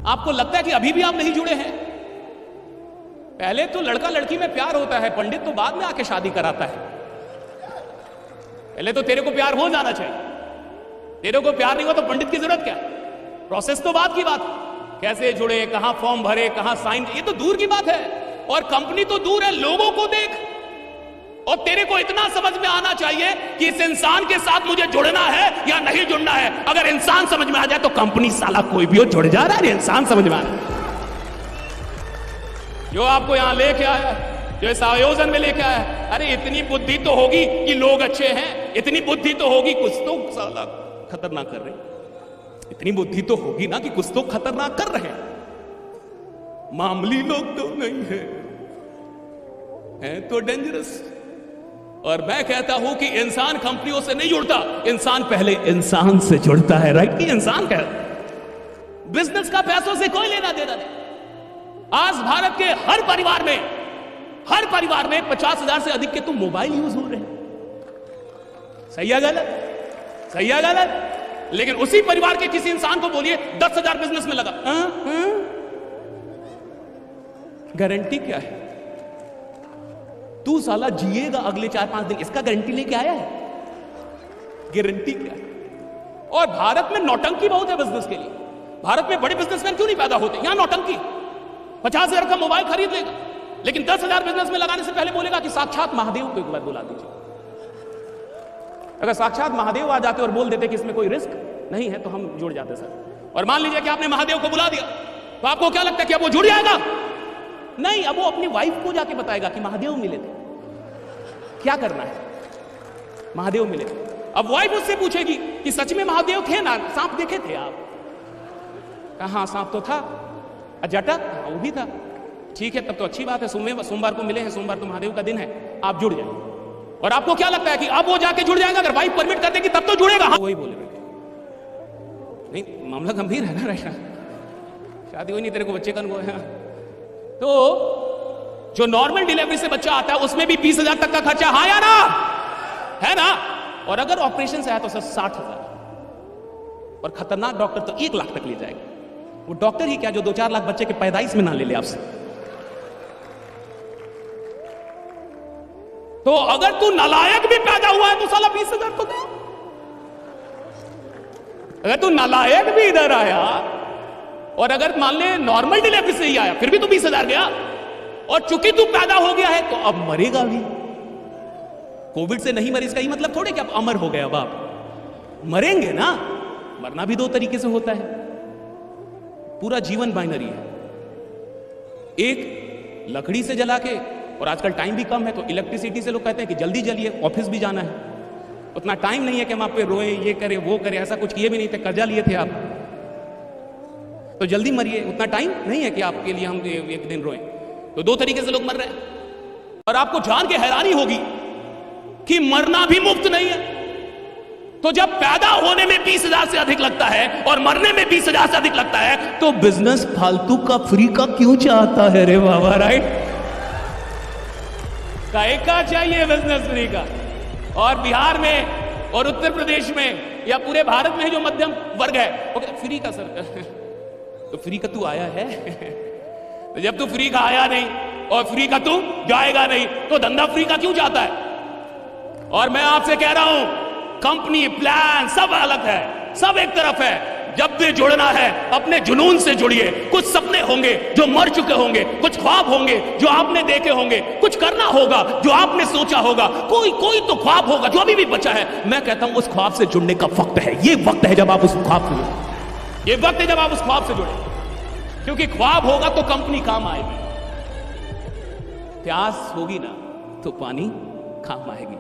आपको लगता है कि अभी भी आप नहीं जुड़े हैं? पहले तो लड़का लड़की में प्यार होता है, पंडित तो बाद में आके शादी कराता है। पहले तो तेरे को प्यार हो जाना चाहिए, तेरे को प्यार नहीं हुआ तो पंडित की जरूरत क्या? प्रोसेस तो बाद की बात, कैसे जुड़े, कहां फॉर्म भरे, कहां साइन, ये तो दूर की बात है। और कंपनी तो दूर है, लोगों को देख। और तेरे को इतना समझ में आना चाहिए कि इस इंसान के साथ मुझे जुड़ना है या नहीं जुड़ना है। अगर इंसान समझ में आ जाए तो कंपनी साला कोई भी हो जुड़ जा रहा है। इंसान समझ में आ रहा है, जो आपको यहां लेके आया, जो इस आयोजन में लेके आया, अरे इतनी बुद्धि तो होगी कि लोग अच्छे हैं, इतनी बुद्धि तो होगी कुछ तो साला खतरनाक कर रहे, इतनी बुद्धि तो होगी ना कि कुछ तो खतरनाक कर रहे हैं। मामूली लोग तो नहीं है तो डेंजरस। और मैं कहता हूं कि इंसान कंपनियों से नहीं जुड़ता, इंसान पहले इंसान से जुड़ता है। राइट? कि इंसान का बिजनेस का पैसों से कोई लेना देना नहीं। आज भारत के हर परिवार में 50,000 से अधिक के तो मोबाइल यूज हो रहे हैं। सही है गलत? सही है गलत? लेकिन उसी परिवार के किसी इंसान को बोलिए 10,000 बिजनेस में लगा, गारंटी क्या है? तू साला जिएगा अगले 4-5 दिन, इसका गारंटी लेके आया है? गारंटी क्या है? और भारत में नौटंकी बहुत है बिजनेस के लिए। भारत में बड़े बिजनेसमैन क्यों नहीं पैदा होते? यहां नौटंकी। 50,000 का मोबाइल खरीद लेगा, लेकिन 10,000 बिजनेस में लगाने से पहले बोलेगा कि साक्षात महादेव को एक बार बुला दीजिए। अगर साक्षात महादेव आ जाते और बोल देते कि इसमें कोई रिस्क नहीं है तो हम जुड़ जाते सर। और मान लीजिए कि आपने महादेव को बुला दिया, तो आपको क्या लगता है कि अब वो जुड़ जाएगा? नहीं, अब वो अपनी वाइफ को जाके बताएगा कि महादेव मिले थे। क्या करना है? महादेव मिले थे। अब वाइफ उससे पूछेगी कि सच में महादेव थे ना, सांप देखे थे आप? कहां सांप तो था, जटा वो भी था। ठीक है, तब तो अच्छी बात है, सोमवार को मिले हैं, सोमवार तो महादेव का दिन है, आप जुड़ जाए। और आपको क्या लगता है कि अब वो जाके जुड़ जाएगा? अगर वाइफ परमिट कर देगी तब तो जुड़ेगा। हाँ, वही बोले नहीं, मामला गंभीर है ना। रहना शादी हुई नहीं, तेरे को बच्चे का अनुभव है। तो जो नॉर्मल डिलीवरी से बच्चा आता है उसमें भी 20,000 तक का खर्चा, हाँ या ना? है ना? और अगर ऑपरेशन से आया तो सर 60,000। और खतरनाक डॉक्टर तो 1 लाख तक ले जाएगा। वो डॉक्टर ही क्या जो 2-4 लाख बच्चे के पैदाइश में ना ले ले आपसे। तो अगर तू नालायक भी पैदा हुआ है तो साला 20,000 तो दे। अगर तू नालायक भी इधर आया और अगर मान ले नॉर्मल डिलीवरी से ही आया फिर भी तो 20,000 गया। और चूंकि तू पैदा हो गया है तो अब मरेगा भी। कोविड से नहीं मरे इसका ही मतलब थोड़े कि अब अमर हो गए। अब आप मरेंगे ना। मरना भी 2 तरीके से होता है। पूरा जीवन बाइनरी है। एक लकड़ी से जला के, और आजकल टाइम भी कम है तो इलेक्ट्रिसिटी से लोग कहते हैं कि जल्दी जलिए, ऑफिस भी जाना है। उतना टाइम नहीं है कि हम आप पे रोए, ये करे वो करे। ऐसा कुछ किए भी नहीं थे, कर्जा लिए थे आप, तो जल्दी मरिए। उतना टाइम नहीं है कि आपके लिए हम एक दिन रोए। तो 2 तरीके से लोग मर रहे हैं। और आपको जान के हैरानी होगी कि मरना भी मुफ्त नहीं है। तो जब पैदा होने में 20,000 से अधिक लगता है और मरने में 20,000 से अधिक लगता है तो बिजनेस फालतू का फ्री का क्यों चाहता है रे बाबा? राइट? का चाहिए बिजनेस फ्री का। और बिहार में और उत्तर प्रदेश में या पूरे भारत में जो मध्यम वर्ग है वो फ्री का सर। तो फ्री का तू आया है तो जब तू फ्री का आया नहीं और फ्री का तू जाएगा नहीं तो धंधा फ्री का क्यों चाहता है? और मैं आपसे कह रहा हूं, कंपनी प्लान सब अलग है, सब एक तरफ है। जब भी जुड़ना है अपने जुनून से जुड़िए। कुछ सपने होंगे जो मर चुके होंगे, कुछ ख्वाब होंगे जो आपने देखे होंगे, कुछ करना होगा जो आपने सोचा होगा, कोई तो ख्वाब होगा जो अभी भी बचा है। मैं कहता हूं उस ख्वाब से जुड़ने का वक्त है। ये वक्त है जब आप उस ख्वाब से जुड़े। ये वक्त है जब आप उस ख्वाब से जुड़े, क्योंकि ख्वाब होगा तो कंपनी काम आएगी। प्यास होगी ना तो पानी काम आएगी।